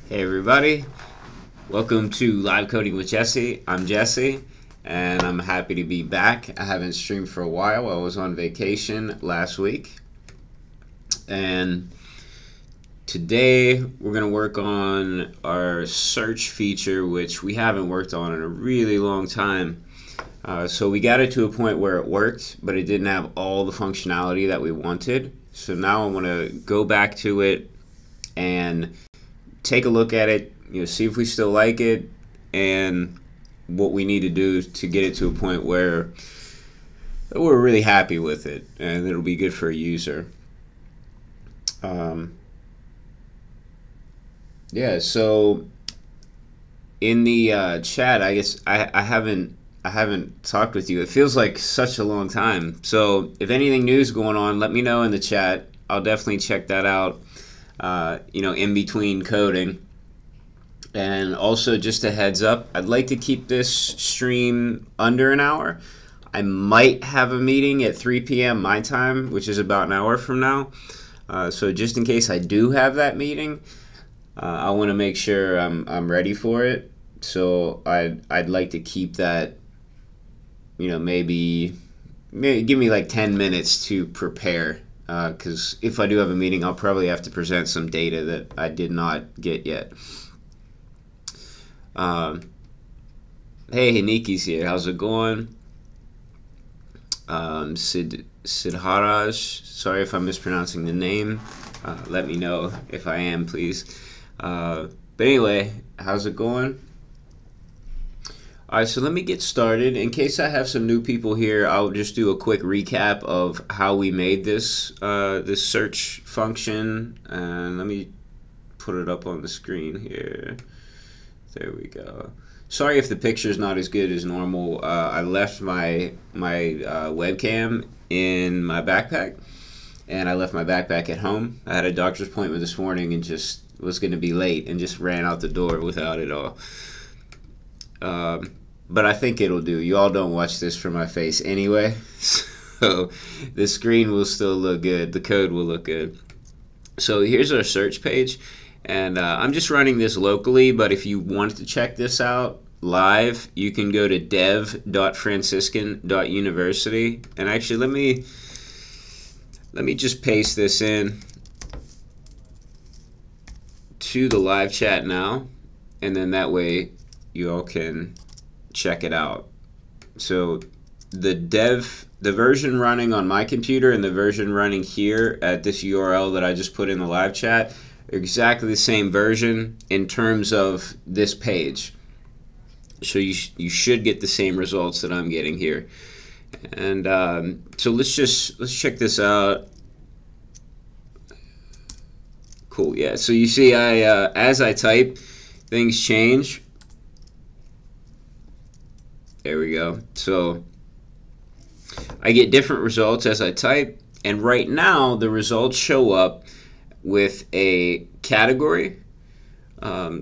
Hey everybody, welcome to Live Coding with Jesse. I'm Jesse, and I'm happy to be back. I haven't streamed for a while. I was on vacation last week, and today we're going to work on our search feature, which we haven't worked on in a really long time. So we got it to a point where it worked, but it didn't have all the functionality that we wanted. So now I want to go back to it and take a look at it, see if we still like it and what we need to do to get it to a point where we're really happy with it and it'll be good for a user. Yeah, so in the chat, I guess I haven't talked with you. It feels like such a long time. So if anything new is going on, let me know in the chat. I'll definitely check that out. In between coding. And also, just a heads up, I'd like to keep this stream under an hour. I might have a meeting at 3 p.m. my time, which is about an hour from now. So just in case I do have that meeting, I want to make sure I'm ready for it. So I'd like to keep that, maybe give me like 10 minutes to prepare. Because if I do have a meeting, I'll probably have to present some data that I did not get yet. Hey, Niki's here. How's it going? Sidharaj, sorry if I'm mispronouncing the name. Let me know if I am, please. But anyway, how's it going? All right, so let me get started. In case I have some new people here, I'll just do a quick recap of how we made this this search function. And let me put it up on the screen here. There we go. Sorry if the picture's not as good as normal. I left my webcam in my backpack, and I left my backpack at home. I had a doctor's appointment this morning and just was going to be late and just ran out the door without it all. But I think it'll do. You all don't watch this from my face anyway, so the screen will still look good. The code will look good. So here's our search page, and I'm just running this locally, but if you wanted to check this out live, you can go to dev.franciscan.university. And actually, let me just paste this in to the live chat now, and then that way you all can check it out. So the version running on my computer and the version running here at this URL that I just put in the live chat are exactly the same version in terms of this page. So you should get the same results that I'm getting here. And so let's check this out. Cool. Yeah. So you see, as I type, things change. There we go. So I get different results as I type, and right now the results show up with a category.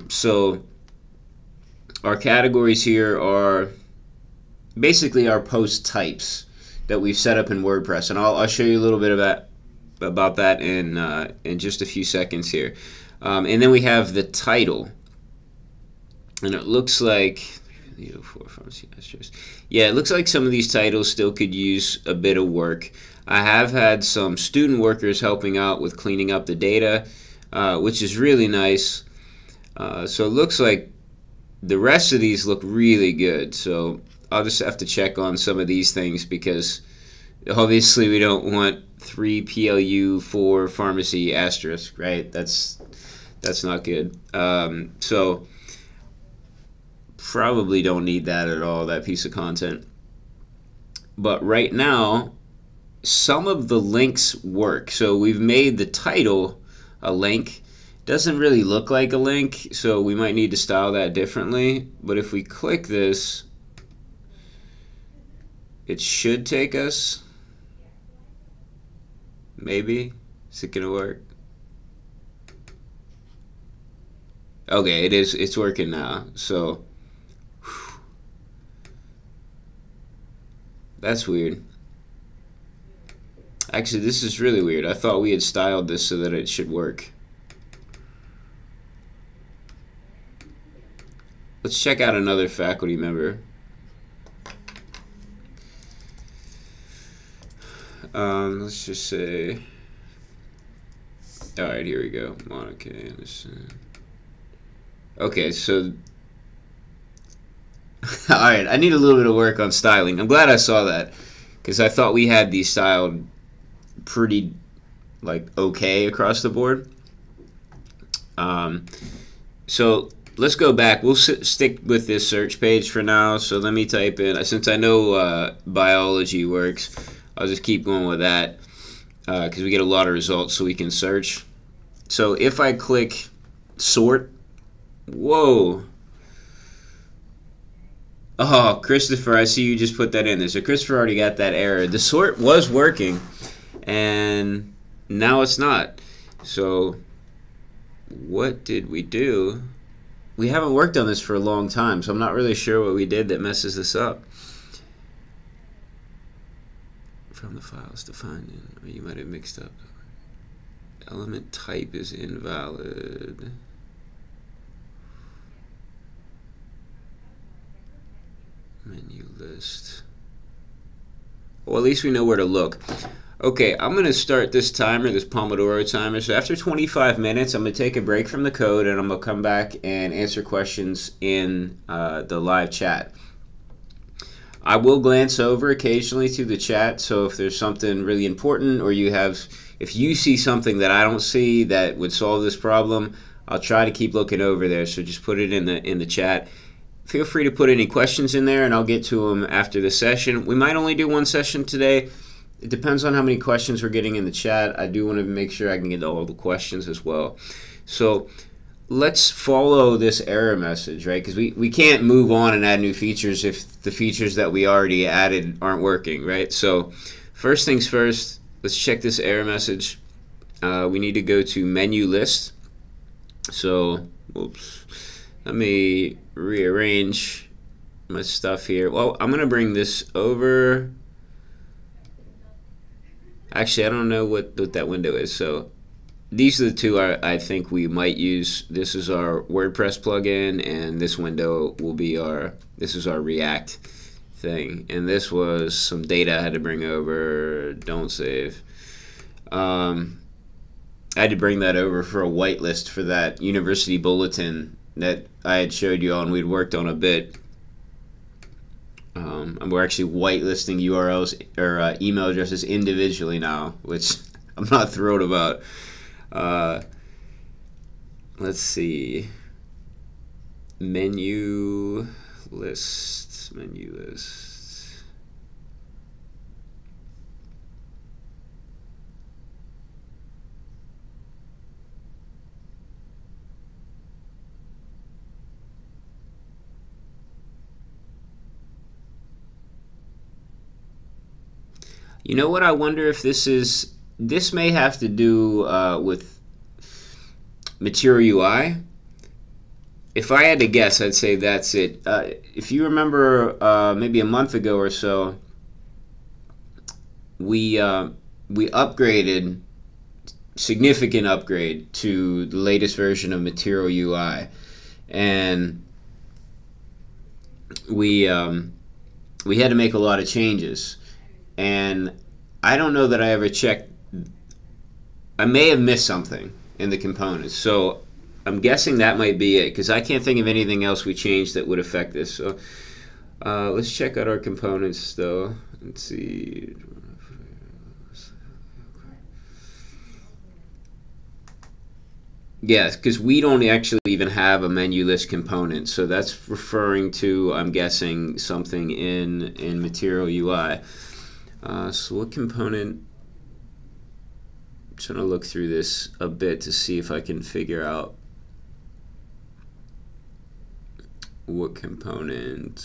So our categories here are basically our post types that we've set up in WordPress, and I'll show you a little bit about that in just a few seconds here. And then we have the title, and it looks like it looks like some of these titles still could use a bit of work. I have had some student workers helping out with cleaning up the data, which is really nice. So it looks like the rest of these look really good. So I'll just have to check on some of these things, because obviously we don't want 3 PLU 4 pharmacy asterisk, right? That's not good. So probably don't need that at all, that piece of content. But right now, some of the links work. So we've made the title a link. Doesn't really look like a link, so we might need to style that differently. But if we click this, it should take us. Maybe. Is it gonna work? Okay, it is. It's working now. So that's weird. Actually, this is really weird. I thought we had styled this so that it should work. let's check out another faculty member. Let's just say, all right, here we go, Monica Anderson. Okay, so, all right, I need a little bit of work on styling. I'm glad I saw that, because I thought we had these styled pretty, like, okay across the board. So let's go back. We'll stick with this search page for now. So let me type in, since I know biology works, I'll just keep going with that because we get a lot of results so we can search. So if I click sort, whoa. Oh, Christopher, I see you just put that in there. So Christopher already got that error. The sort was working, and now it's not. So what did we do? We haven't worked on this for a long time, so I'm not really sure what we did that messes this up. From the files defined in, or you might have mixed up. Element type is invalid. Menu list. Well, at least we know where to look. Okay, I'm going to start this timer, this Pomodoro timer. So after 25 minutes, I'm going to take a break from the code, and I'm going to come back and answer questions in the live chat. I will glance over occasionally to the chat, so if there's something really important, or if you see something that I don't see that would solve this problem, I'll try to keep looking over there. So just put it in the chat. Feel free to put any questions in there, and I'll get to them after the session. We might only do one session today. It depends on how many questions we're getting in the chat. I do want to make sure I can get to all the questions as well. So let's follow this error message, right? Because we can't move on and add new features if the features that we already added aren't working, right? So first things first, let's check this error message. We need to go to menu list. So, whoops. Let me rearrange my stuff here. Well, I'm going to bring this over. Actually, I don't know what that window is. So these are the two I think we might use. This is our WordPress plugin, and this window will be this is our React thing. And this was some data I had to bring over. Don't save. I had to bring that over for a whitelist for that university bulletin that I had showed you on. We'd worked on a bit. And we're actually whitelisting URLs or email addresses individually now, which I'm not thrilled about. Let's see. Menu list. You know what? I wonder if this may have to do with Materiai UI. If I had to guess, I'd say that's it. If you remember, maybe a month ago or so, we upgraded, significant upgrade to the latest version of Materiai UI, and we had to make a lot of changes. And I don't know that I ever checked. I may have missed something in the components. So I'm guessing that might be it, because I can't think of anything else we changed that would affect this. So let's check out our components, though. Let's see. Yes, because we don't actually even have a menu list component. So that's referring to, I'm guessing, something in Materiai UI. So what component? I'm trying to look through this a bit to see if I can figure out what component.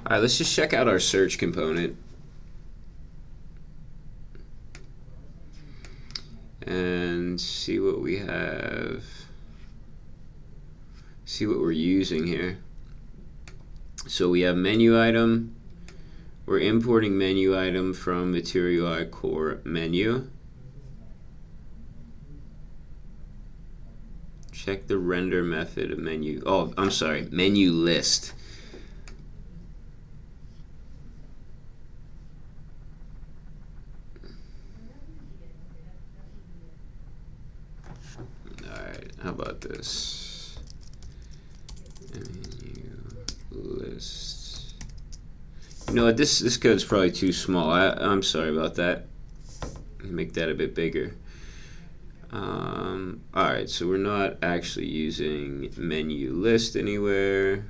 All right, let's just check out our search component and see what we have. See what we're using here. So we have menu item. We're importing menu item from Materiai core menu. check the render method of menu. Oh, I'm sorry, menu list. Alright, how about this? Menu list. You know what, this code's probably too small. I'm sorry about that. Make that a bit bigger. Alright, so we're not actually using menu list anywhere.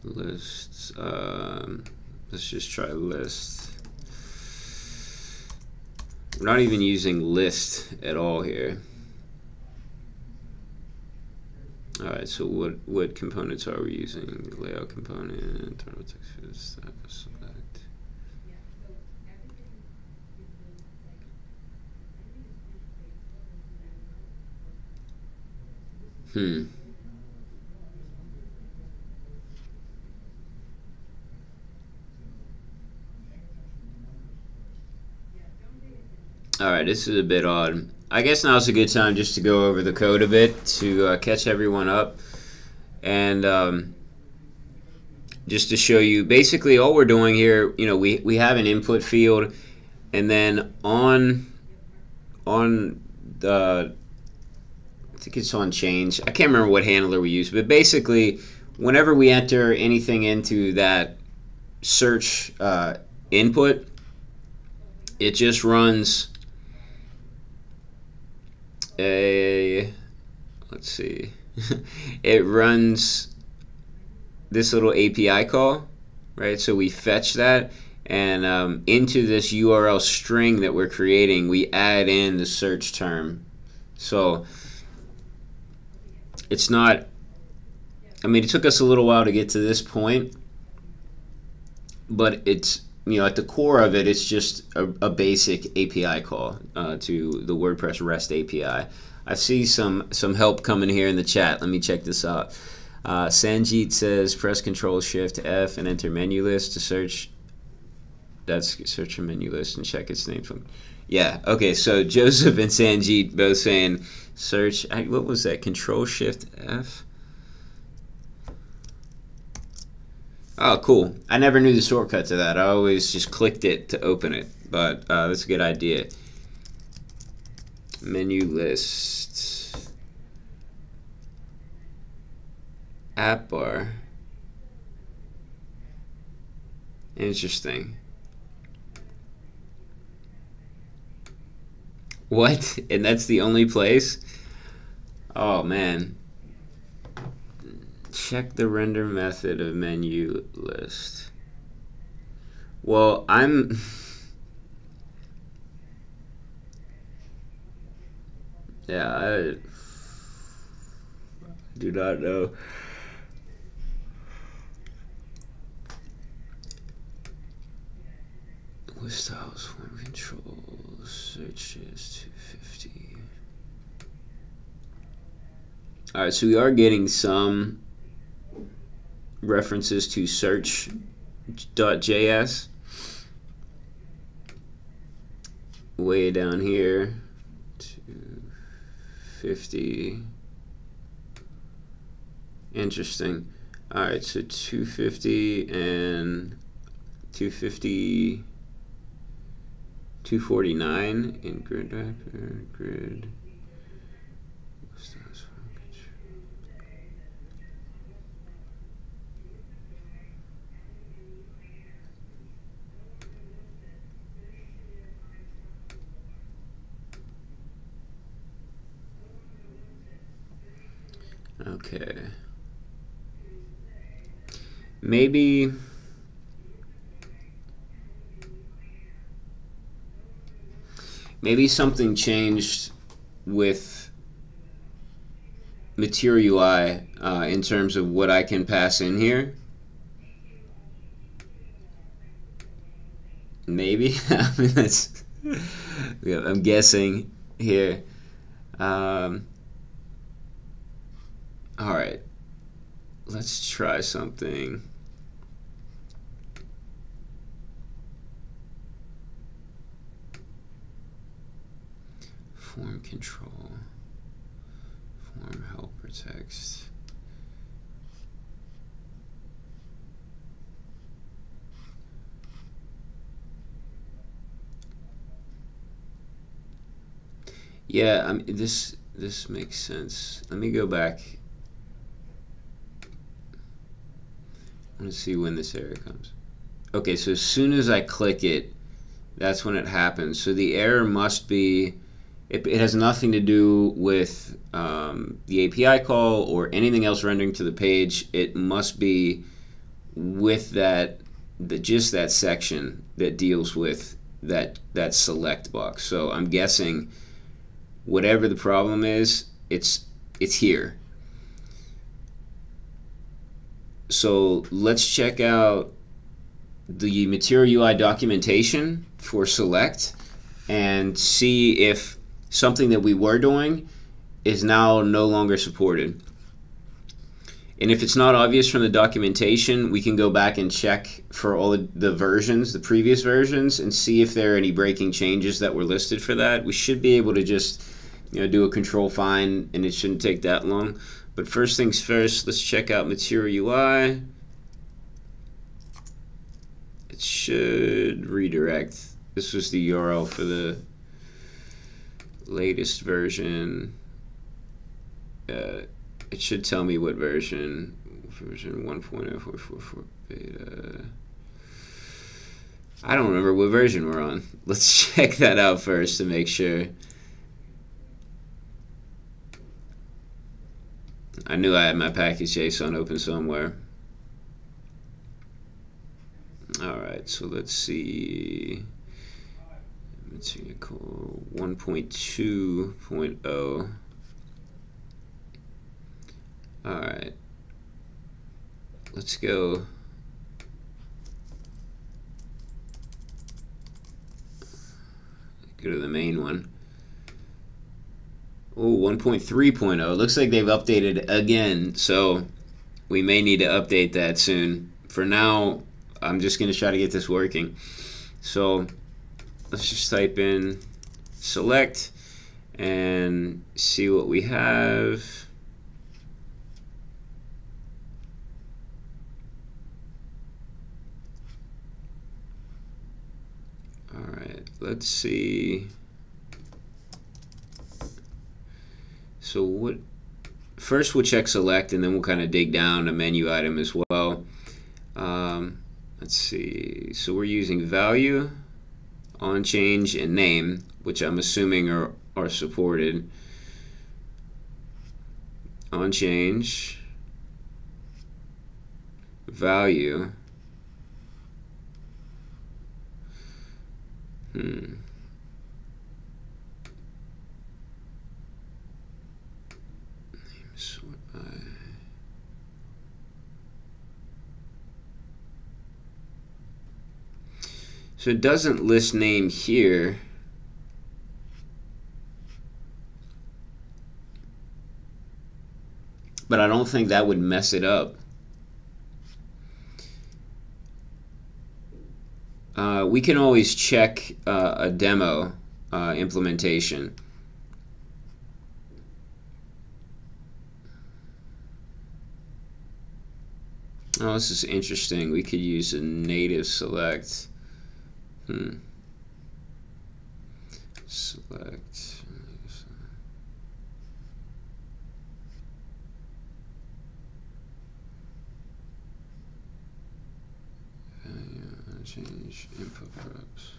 Lists, let's just try list. We're not even using list at all here. Alright, so what components are we using? Layout component, internal text, select. Alright, this is a bit odd. I guess now's a good time just to go over the code a bit to catch everyone up. And just to show you, basically all we're doing here, you know, we have an input field, and then on the, I think it's on change. I can't remember what handler we use, but basically whenever we enter anything into that search input, it just runs let's see, it runs this little API call, right? So we fetch that, and into this URL string that we're creating, we add in the search term. So it's not, I mean, it took us a little while to get to this point, but it's, you know, at the core of it, it's just a basic API call to the WordPress REST API. I see some help coming here in the chat. Let me check this out. Sanjeet says press Control-Shift-F and enter menu list to search. That's search a menu list and check its name from. Yeah. Okay. So Joseph and Sanjeet both saying search. What was that? Control-Shift-F. Oh, cool. I never knew the shortcut to that. I always just clicked it to open it, but that's a good idea. Menu list. App bar. Interesting. What? And that's the only place? Oh, man. Check the render method of menu list. Well, I'm yeah, I do not know. List styles, one control, search is 250. Alright, so we are getting some references to search.js way down here. 250. Interesting. Alright, so 250 and 250, 249 in grid wrapper, grid. Okay. Maybe something changed with Materiai in terms of what I can pass in here. Maybe. I mean, that's, I'm guessing here. All right, let's try something. form control, form helper text. Yeah, this makes sense. Let me go back. I want to see when this error comes. Okay, so as soon as I click it, that's when it happens. So the error must be, it has nothing to do with the API call or anything else rendering to the page. It must be with just that section that deals with that select box. So I'm guessing whatever the problem is, it's here. So let's check out the Materiai UI documentation for select and see if something that we were doing is now no longer supported. And if it's not obvious from the documentation, we can go back and check for all the versions, the previous versions, and see if there are any breaking changes that were listed for that. We should be able to just do a control find, and it shouldn't take that long. But first things first, let's check out Materiai UI. It should redirect. This was the URL for the latest version. It should tell me what version 1.0.444 beta. I don't remember what version we're on. Let's check that out first to make sure. I knew I had my package JSON open somewhere. Alright, so let's see. Materiai 1.2.0. Alright. Let's go. Go to the main one. Oh, 1.3.0. Looks like they've updated again, so we may need to update that soon. For now, I'm just going to try to get this working. So let's just type in select and see what we have. All right, let's see. So first we'll check select, and then we'll kind of dig down a menu item as well. Let's see. So we're using value, on change, and name, which I'm assuming are supported. On change, value. So it doesn't list name here. But I don't think that would mess it up. We can always check a demo implementation. Oh, this is interesting. We could use a native select. Select. Change input props.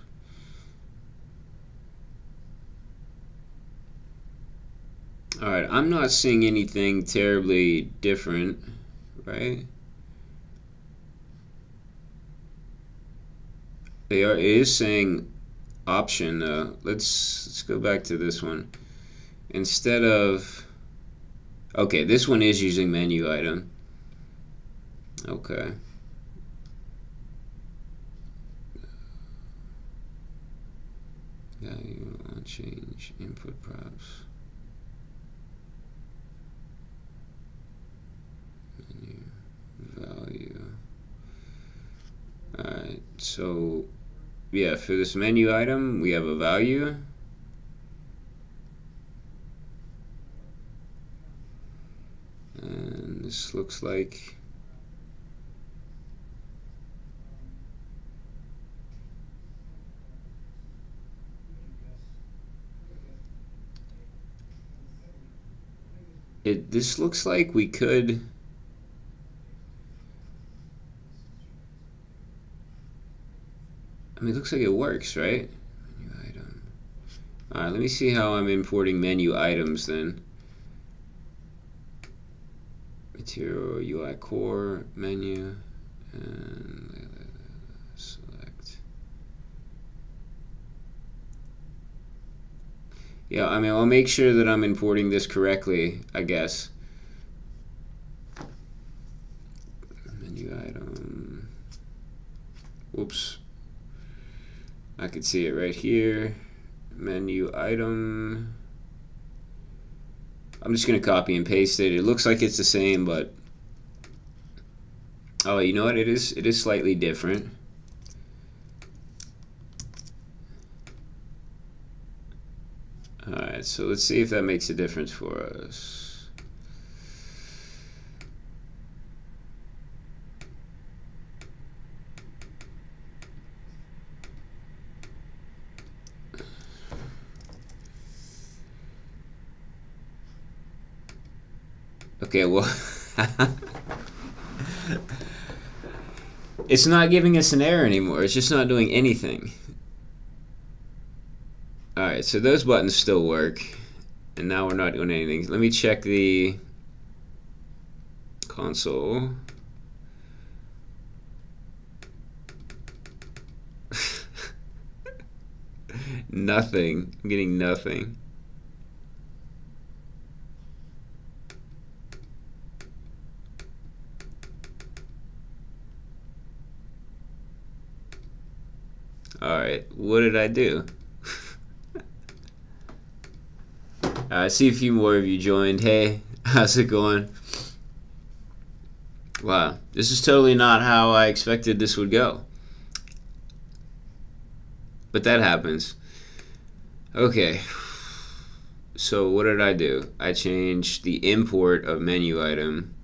All right, I'm not seeing anything terribly different, right? It is saying option though. Let's go back to this one. Instead of, okay, this one is using menu item. Okay. Value on change input props. Menu value. Alright, so yeah, for this menu item we have a value, And this looks like this looks like we could. I mean, it looks like it works, right? Menu item. All right, let me see how I'm importing menu items then. Material UI core menu and select. Yeah, I mean, I'll make sure that I'm importing this correctly, I guess. Menu item. Whoops. I could see it right here. Menu item. I'm just going to copy and paste it. It looks like it's the same, but oh, you know what? It is slightly different. Alright, so let's see if that makes a difference for us. Okay, well, it's not giving us an error anymore. It's just not doing anything. Alright, so those buttons still work, and now we're not doing anything. Let me check the console. Nothing. I'm getting nothing. Alright, what did I do? I see a few more of you joined. Hey, how's it going? Wow, this is totally not how I expected this would go. But that happens. Okay, so what did I do? I changed the import of menu item,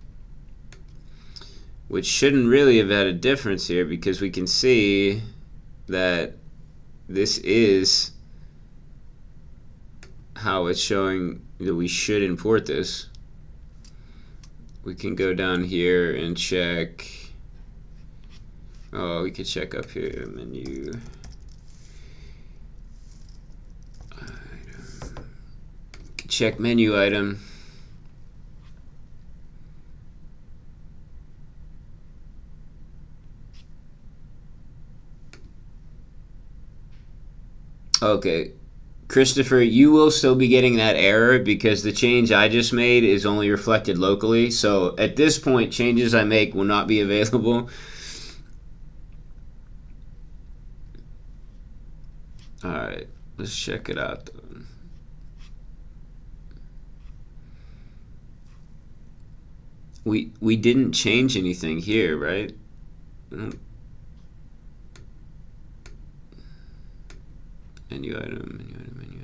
which shouldn't really have had a difference here because we can see that this is how it's showing that we should import this. We can go down here and check. Oh, we could check up here, menu item. Check menu item. Okay, Christopher, you will still be getting that error because the change I just made is only reflected locally. So at this point, changes I make will not be available. Alright, let's check it out though. We didn't change anything here, right? Menu item, menu item, menu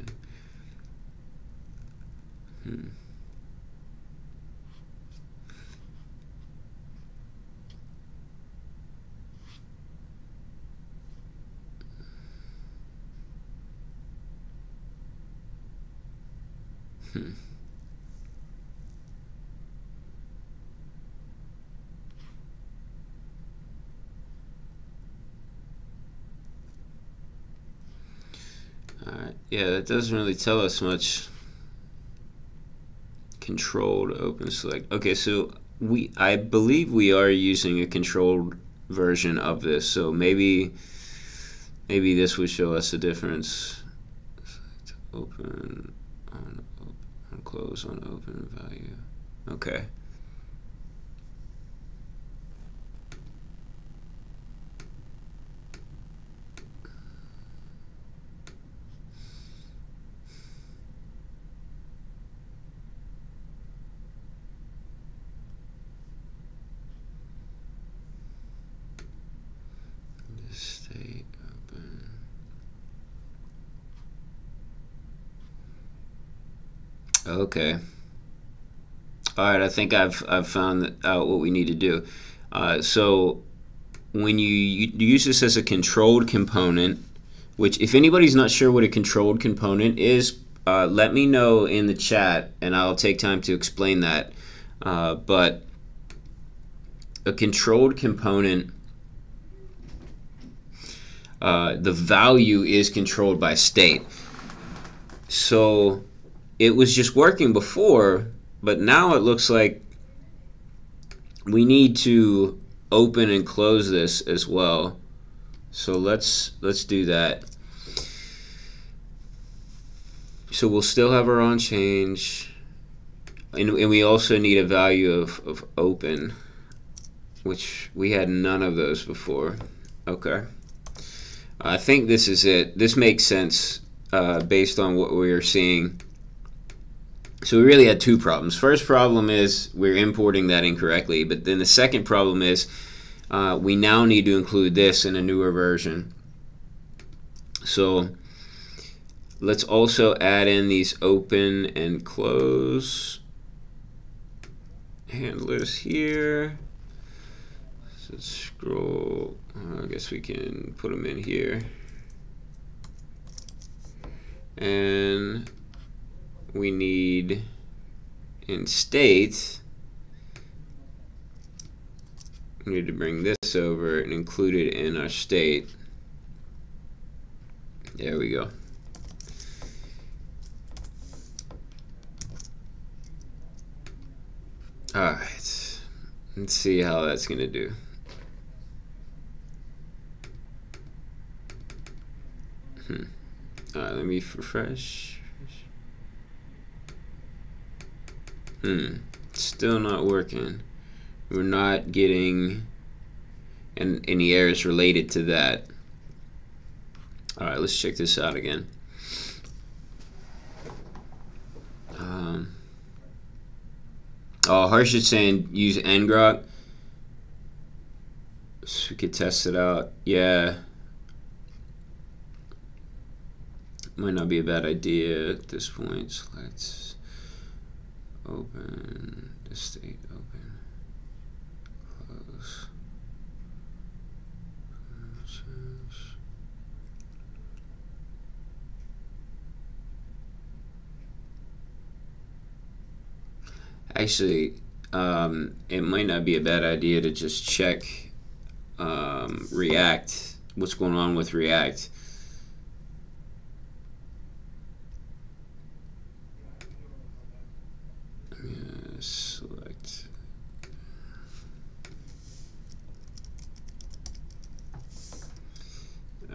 item. Alright, yeah, that doesn't really tell us much. Controlled open select. Okay, so I believe we are using a controlled version of this, so maybe this would show us a difference. Select open on close on open value. Okay. Stay open. Okay. All right, I think I've found out what we need to do. So when you use this as a controlled component, which if anybody's not sure what a controlled component is, let me know in the chat and I'll take time to explain that. But a controlled component, the value is controlled by state. So it was just working before, but now it looks like we need to open and close this as well. So let's do that. So we'll still have our on change, and we also need a value of open, which we had none of those before. Okay, I think this is it. This makes sense based on what we are seeing. So we really had two problems. First problem is we're importing that incorrectly, but then the second problem is we now need to include this in a newer version. So let's also add in these open and close handlers here. So let's scroll. I guess we can put them in here. And we need in state, we need to bring this over and include it in our state. There we go. Alright, let's see how that's going to do. Alright, let me refresh. Still not working. We're not getting any errors related to that. Alright, let's check this out again. Oh, Harsh is saying use ngrok. So we could test it out. Yeah. Might not be a bad idea at this point. So let's open the state, open, close. Actually, it might not be a bad idea to just check React, what's going on with React. Select.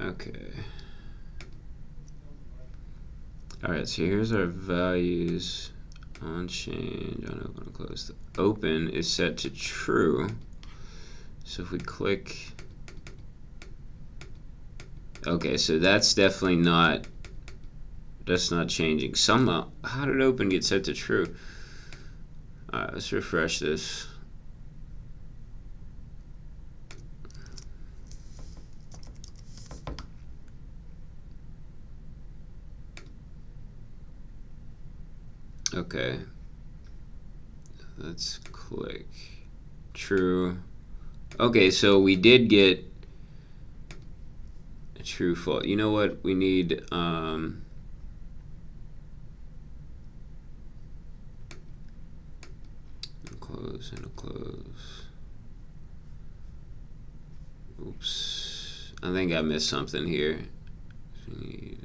Okay. Alright, so here's our values. On change, on open and close. The open is set to true. So if we click, okay, so that's definitely not, that's not changing. Somehow, how did open get set to true? Alright, let's refresh this. Okay, let's click true. Okay, so we did get a true fault. You know what? We need close and close. Oops, I think I missed something here. We need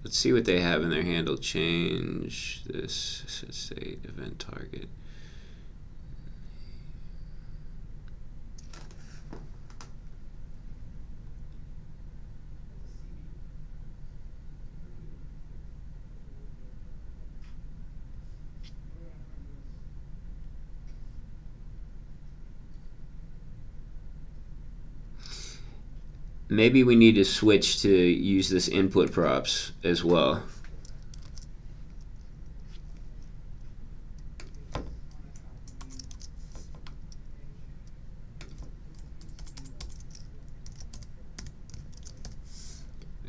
let's see what they have in their handle. Change this, set state, event target. Maybe we need to switch to use this input props as well.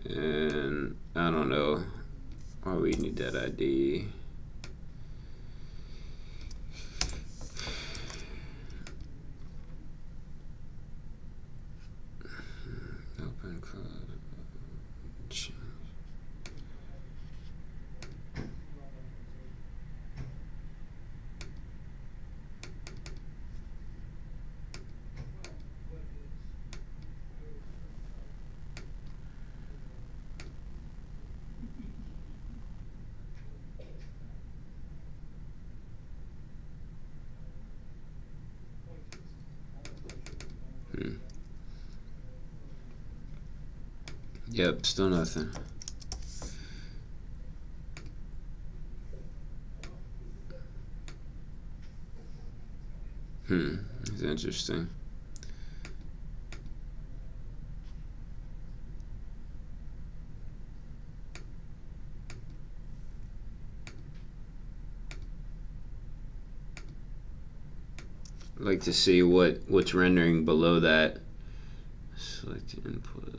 And I don't know, are we we need that ID. Open, close. Yep, still nothing. It's interesting. I'd like to see what's rendering below that. Select input.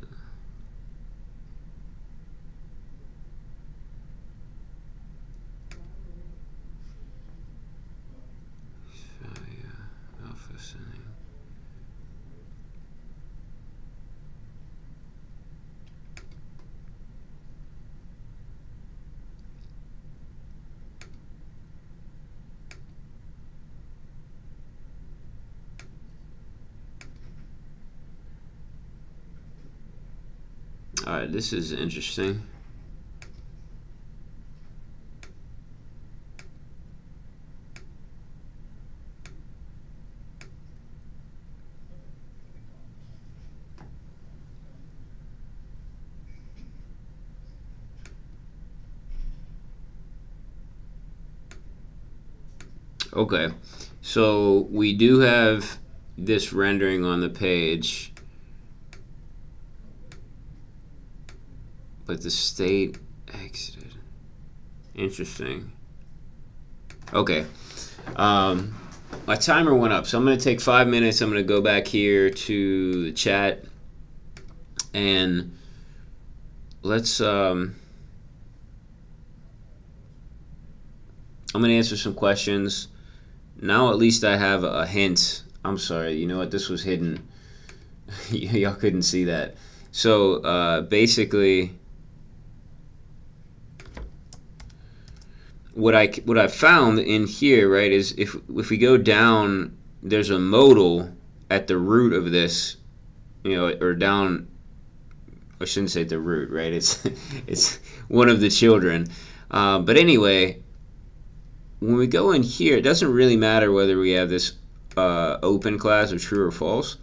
Alpha setting. All right, this is interesting. Okay, so we do have this rendering on the page, but the state exited. Interesting. Okay, my timer went up, so I'm going to take 5 minutes. I'm going to go back here to the chat, and let's I'm going to answer some questions. Now at least I have a hint. I'm sorry, you know what, this was hidden. Y'all couldn't see that. So basically what I found in here, right, is if we go down, there's a modal at the root of this, you know, or down, I shouldn't say the root, right? It's one of the children. But anyway, when we go in here, it doesn't really matter whether we have this open class of true or false.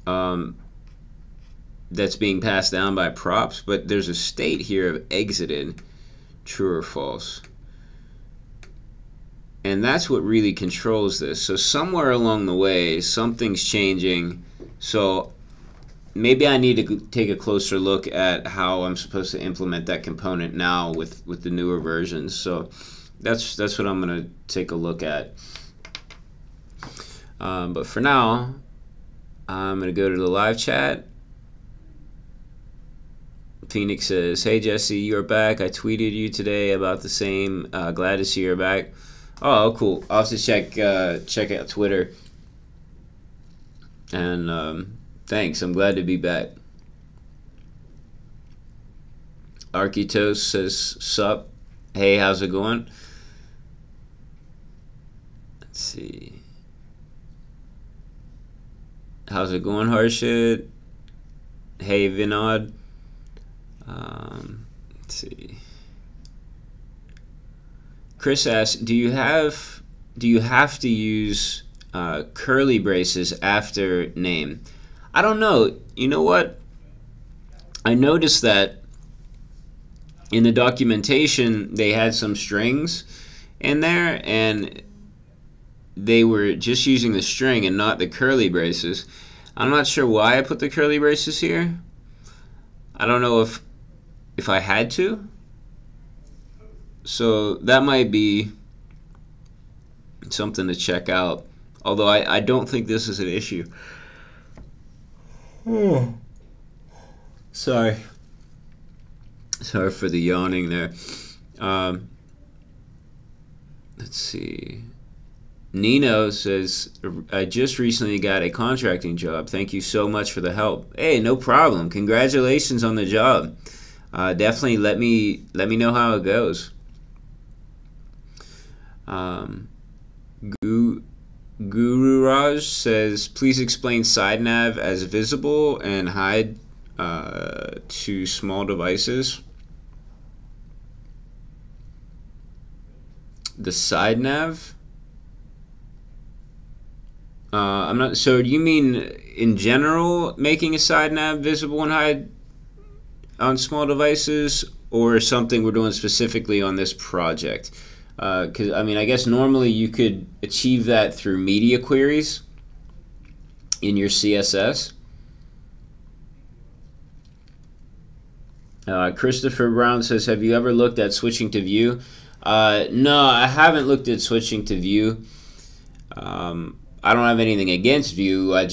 That's being passed down by props, but there's a state here of exited, true or false. And that's what really controls this. So somewhere along the way, something's changing. So maybe I need to take a closer look at how I'm supposed to implement that component now with the newer versions. So that's what I'm going to take a look at. But for now, I'm going to go to the live chat. Phoenix says, "Hey Jesse, you're back. I tweeted you today about the same. Glad to see you're back." Oh, cool. I'll have to check out Twitter. And thanks. I'm glad to be back. Architos says, "Sup? Hey, how's it going?" Let's see. How's it going, Harshit? Hey, Vinod. Let's see. Chris asks, do you have to use curly braces after name? I don't know. You know what? I noticed that in the documentation they had some strings in there, and they were just using the string and not the curly braces. I'm not sure why I put the curly braces here. I don't know if I had to. So that might be something to check out. Although I don't think this is an issue. Sorry Sorry for the yawning there. Let's see. Nino says, I just recently got a contracting job. Thank you so much for the help. Hey, no problem. Congratulations on the job. Definitely let me know how it goes. Guru Raj says, please explain side nav as visible and hide to small devices. The side nav? I'm not. So do you mean in general making a side nav visible and hide on small devices, or something we're doing specifically on this project? Because I mean, I guess normally you could achieve that through media queries in your CSS. Christopher Brown says, have you ever looked at switching to Vue? No, I haven't looked at switching to Vue. I don't have anything against Vue. I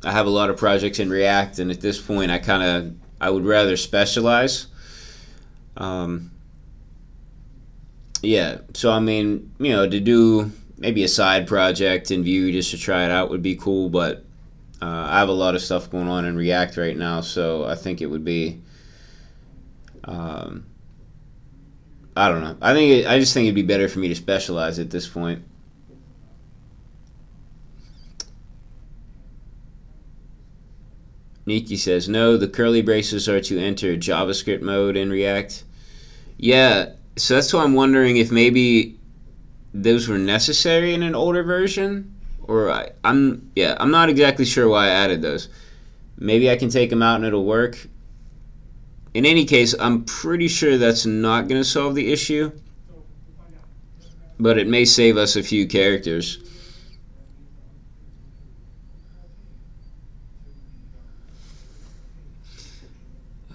have a lot of projects in React, and at this point I would rather specialize. Yeah, so I mean, to do maybe a side project in Vue just to try it out would be cool, but I have a lot of stuff going on in React right now, so I think it would be I don't know. I just think it'd be better for me to specialize at this point. Nikki says, no, the curly braces are to enter JavaScript mode in React. Yeah, so that's why I'm wondering if maybe those were necessary in an older version, or I'm not exactly sure why I added those. Maybe I can take them out and it'll work. In any case, I'm pretty sure that's not going to solve the issue, but it may save us a few characters.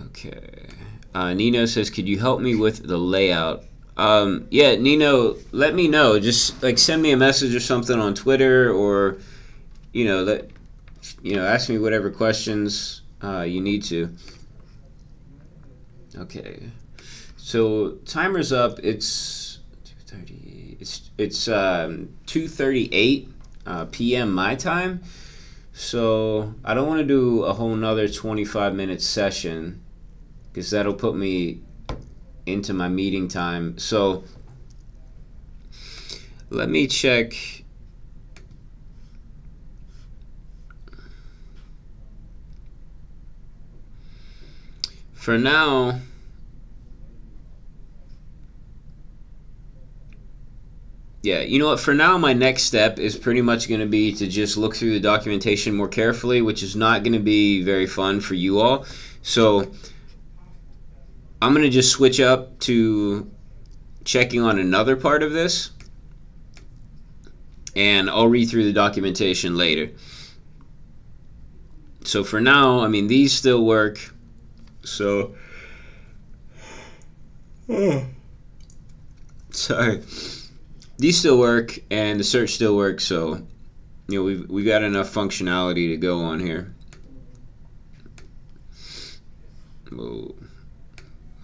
Okay. Nino says, could you help me with the layout? Yeah, Nino, let me know. Just like send me a message or something on Twitter, or ask me whatever questions you need to. Okay. So timer's up. It's 2:30. It's 2:38 p.m. my time. So I don't want to do a whole nother 25-minute session, because that'll put me into my meeting time. So let me check. For now, yeah, you know what? For now, my next step is pretty much going to be to just look through the documentation more carefully, which is not going to be very fun for you all. So I'm going to just switch up to checking on another part of this, and I'll read through the documentation later. So for now, I mean, these still work. So, sorry. These still work, and the search still works, so we've got enough functionality to go on here. We'll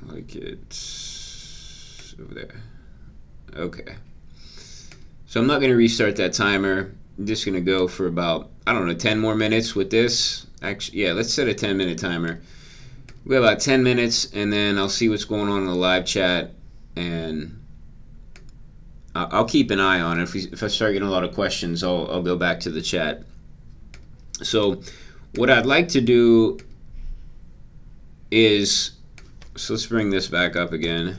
like it over there. Okay. So I'm not going to restart that timer. I'm just going to go for about, I don't know, 10 more minutes with this. Actually, yeah, let's set a 10-minute timer. We have about 10 minutes, and then I'll see what's going on in the live chat, and I'll keep an eye on it. If I start getting a lot of questions, I'll go back to the chat. So what I'd like to do is, so let's bring this back up again.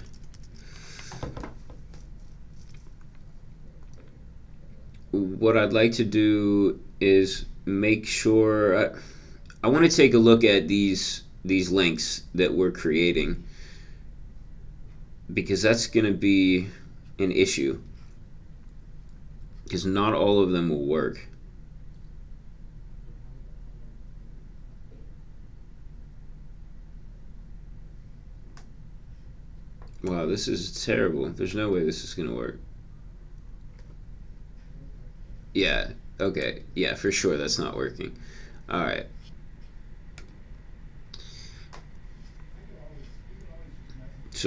What I'd like to do is make sure, I want to take a look at these links that we're creating, because that's going to be an issue, because not all of them will work. Wow, this is terrible. There's no way this is going to work. Yeah, okay. Yeah, for sure that's not working. All right.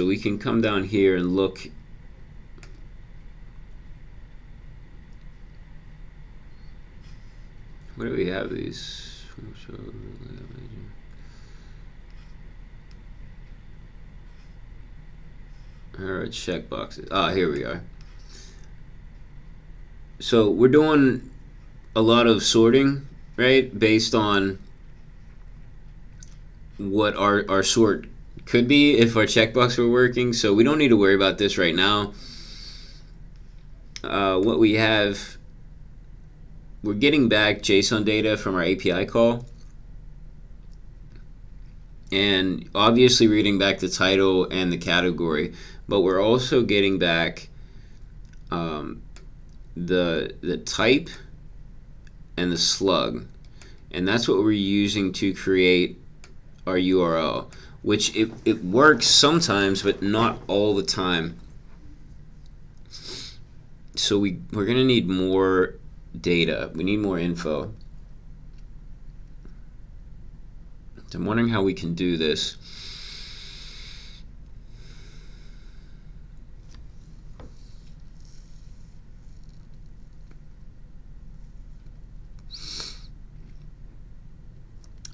So we can come down here and look. Where do we have these? Alright, checkboxes. Ah, here we are. So we're doing a lot of sorting, right, based on what our sort could be if our checkbox were working. So we don't need to worry about this right now. What we have, we're getting back JSON data from our API call, and obviously reading back the title and the category, but we're also getting back the type and the slug, and that's what we're using to create our URL, which it works sometimes but not all the time. So we're gonna need more data. We need more info. I'm wondering how we can do this.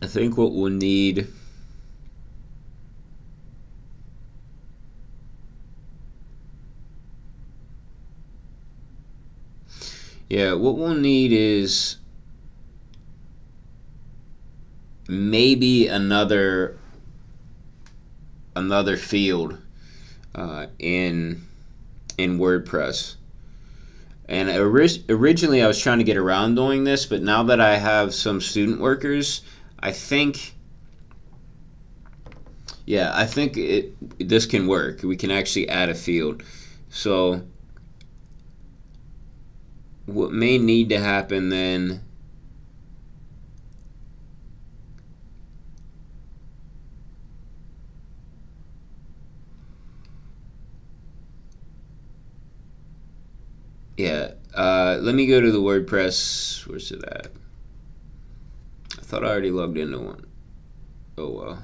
I think what we'll need what we'll need is maybe another field in WordPress. And originally I was trying to get around doing this, but now that I have some student workers, I think this can work. We can actually add a field. So what may need to happen then let me go to the WordPress. Where's it at? I thought I already logged into one. Oh well.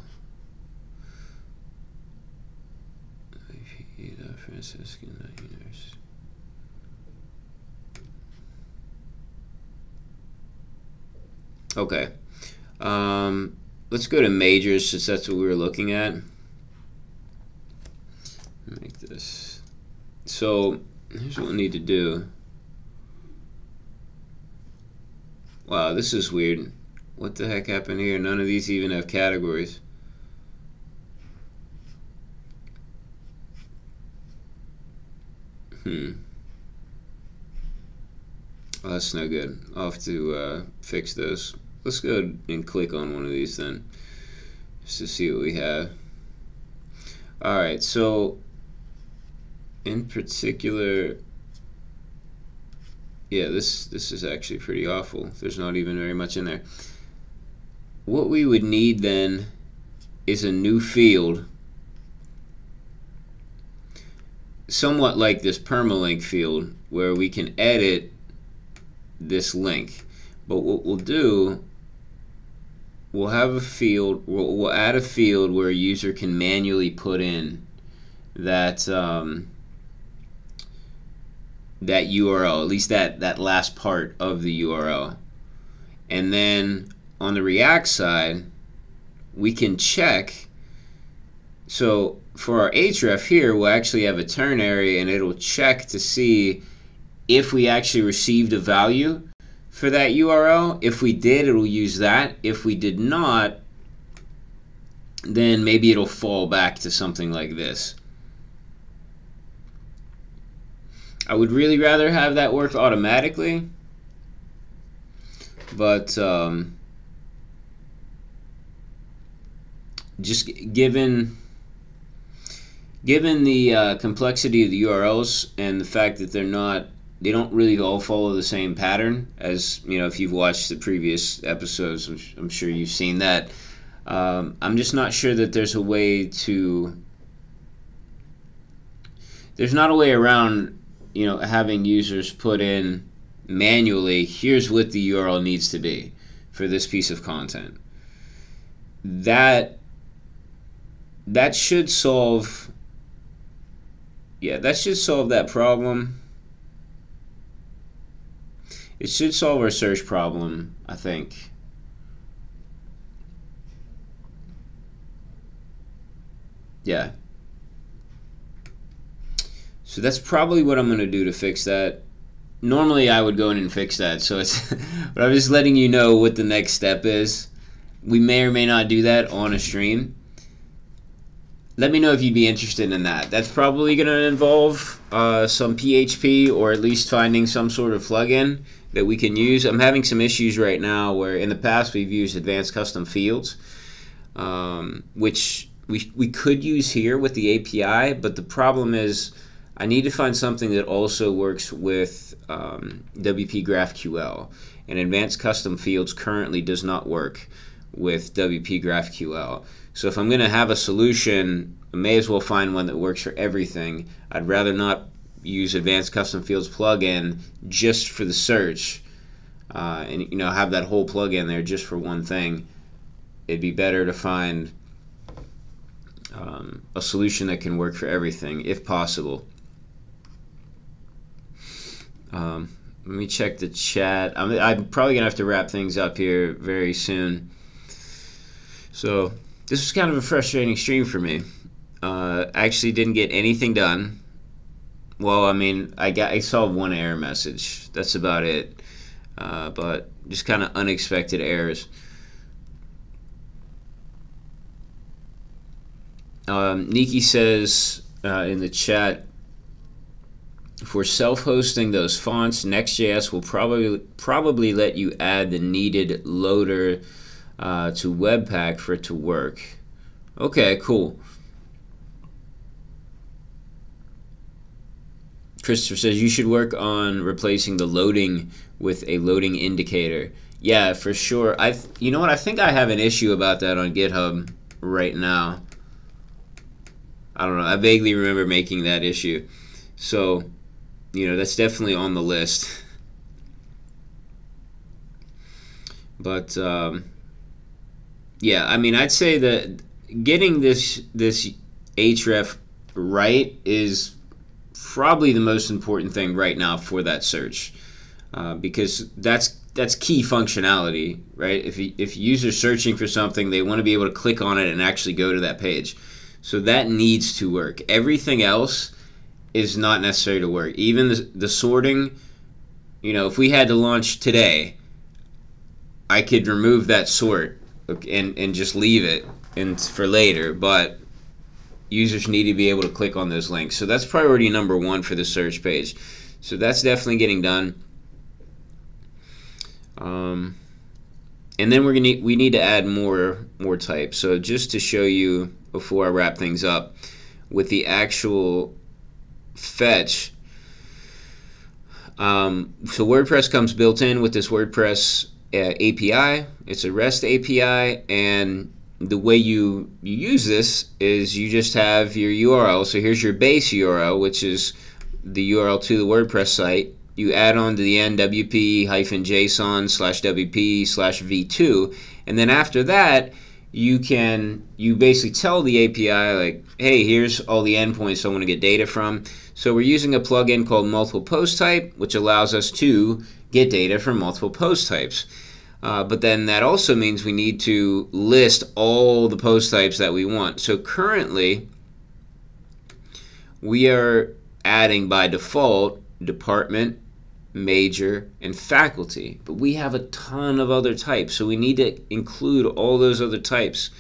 Okay. Let's go to majors, since that's what we were looking at. Make this. So here's what we need to do. Wow, this is weird. What the heck happened here? None of these even have categories. Well, that's no good. I'll have to fix those. Let's go and click on one of these then, just to see what we have. Alright, so in particular, this is actually pretty awful. There's not even very much in there. What we would need then is a new field, somewhat like this permalink field, where we can edit this link. But what we'll do, we'll have a field, we'll add a field where a user can manually put in that that URL, at least that last part of the URL. And then on the React side, we can check. So for our href here, we'll actually have a ternary, and it'll check to see if we actually received a value for that URL. If we did, it'll use that. If we did not, then maybe it'll fall back to something like this. I would really rather have that work automatically, but just given the complexity of the URLs and the fact that they don't really all follow the same pattern, as if you've watched the previous episodes, I'm sure you've seen that. I'm just not sure that there's a way to. There's not a way around having users put in manually, here's what the URL needs to be for this piece of content. That should solve yeah, that should solve that problem. It should solve our search problem, I think. Yeah. So that's probably what I'm going to do to fix that. Normally I would go in and fix that, so it's but I'm just letting you know what the next step is. We may or may not do that on a stream. Let me know if you'd be interested in that. That's probably going to involve some PHP, or at least finding some sort of plugin that we can use. I'm having some issues right now where in the past we've used advanced custom fields, which we could use here with the API, but the problem is I need to find something that also works with WP GraphQL, and advanced custom fields currently does not work with WP GraphQL. So if I'm going to have a solution, I may as well find one that works for everything. I'd rather not use advanced custom fields plugin just for the search, and have that whole plugin there just for one thing. It'd be better to find a solution that can work for everything, if possible. Let me check the chat. I'm probably gonna have to wrap things up here very soon. So this was kind of a frustrating stream for me. Actually didn't get anything done. Well, I mean, I saw one error message. That's about it. But just kind of unexpected errors. Nikki says in the chat, for self-hosting those fonts, Next.js will probably let you add the needed loader to Webpack for it to work. Okay, cool. Christopher says you should work on replacing the loading with a loading indicator. Yeah, for sure. You know what? I think I have an issue about that on GitHub right now. I don't know. I vaguely remember making that issue. So, that's definitely on the list. But yeah, I mean, I'd say that getting this href right is probably the most important thing right now for that search, because that's key functionality, right? If users searching for something, they want to be able to click on it and actually go to that page. So that needs to work. Everything else is not necessary to work. Even the sorting, if we had to launch today, I could remove that sort and just leave it for later, but users need to be able to click on those links. So that's priority number one for the search page. So that's definitely getting done. And then we need to add more types. So just to show you before I wrap things up, with the actual fetch, so WordPress comes built in with this WordPress API. It's a REST API, and the way you use this is you just have your URL. So here's your base URL, which is the URL to the WordPress site. You add on to the end wp-json/wp/v2, and then after that you basically tell the API, like, hey, here's all the endpoints I want to get data from. So we're using a plugin called multiple post type, which allows us to get data from multiple post types. But then that also means we need to list all the post types that we want. So currently we are adding by default department, major, and faculty, but we have a ton of other types, so we need to include all those other types.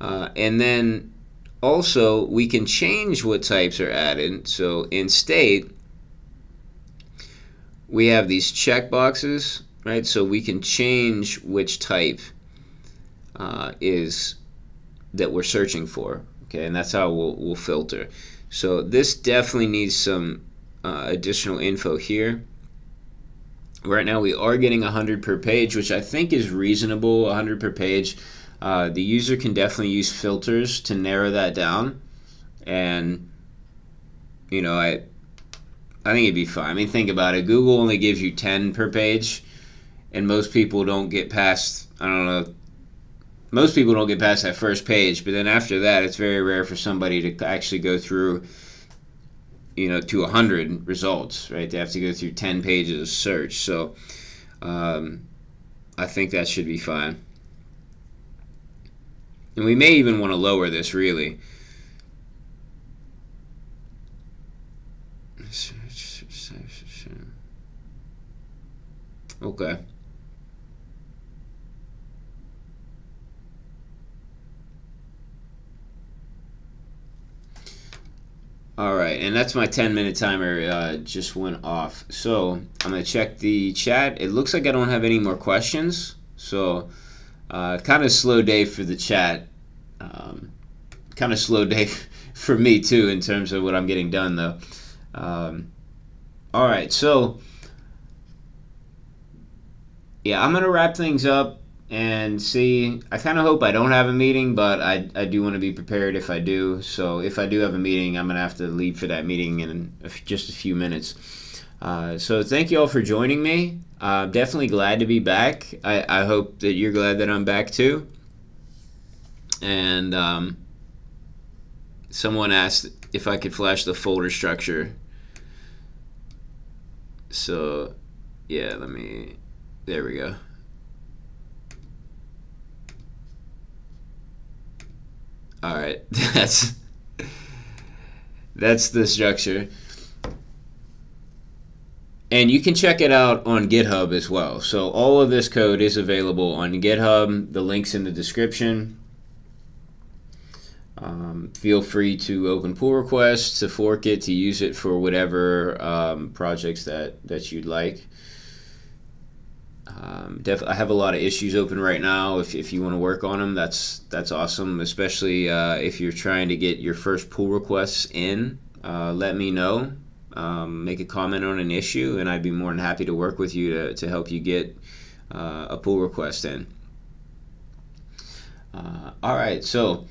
And then also we can change what types are added. So in state we have these checkboxes, right? So we can change which type is that we're searching for, okay? And that's how we'll filter. So this definitely needs some additional info here. Right now we are getting 100 per page, which I think is reasonable, 100 per page. The user can definitely use filters to narrow that down, and I think it'd be fine. I mean, think about it. Google only gives you 10 per page, and most people don't get past, I don't know, most people don't get past that first page, but then after that it's very rare for somebody to actually go through to 100 results, right? They have to go through 10 pages of search. So I think that should be fine. And we may even want to lower this, really. Okay. All right, and that's my 10-minute timer just went off. So I'm going to check the chat. It looks like I don't have any more questions. So kind of slow day for the chat. Kind of slow day for me, too, in terms of what I'm getting done, though. All right, so yeah, I'm going to wrap things up and see. I kind of hope I don't have a meeting, but I do want to be prepared if I do. So if I do have a meeting, I'm going to have to leave for that meeting in just a few minutes. So thank you all for joining me. Definitely glad to be back. I hope that you're glad that I'm back too. And someone asked if I could flash the folder structure. So yeah, there we go. All right, that's the structure. And you can check it out on GitHub as well. So all of this code is available on GitHub. The link's in the description. Feel free to open pull requests, to fork it, to use it for whatever projects that you'd like. I have a lot of issues open right now. If you want to work on them, that's awesome. Especially if you're trying to get your first pull requests in, let me know. Make a comment on an issue, and I'd be more than happy to work with you to help you get a pull request in. All right, so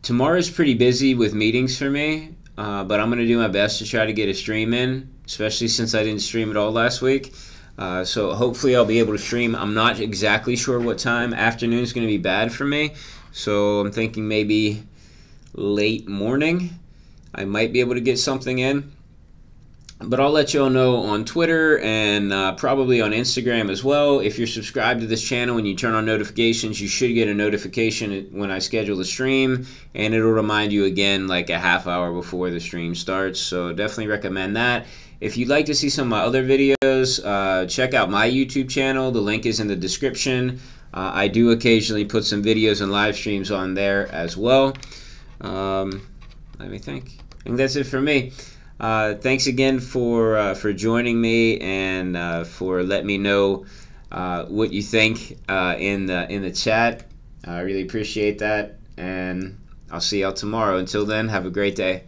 tomorrow's pretty busy with meetings for me, but I'm going to do my best to try to get a stream in, especially since I didn't stream at all last week. So hopefully I'll be able to stream. I'm not exactly sure what time. Afternoon is going to be bad for me, so I'm thinking maybe late morning I might be able to get something in. But I'll let you all know on Twitter and probably on Instagram as well. If you're subscribed to this channel and you turn on notifications, you should get a notification when I schedule the stream, and it'll remind you again like a half hour before the stream starts. So definitely recommend that. If you'd like to see some of my other videos, check out my YouTube channel. The link is in the description. I do occasionally put some videos and live streams on there as well. Let me think. I think that's it for me. Thanks again for joining me and for letting me know what you think in the chat. I really appreciate that, and I'll see y'all tomorrow. Until then, have a great day.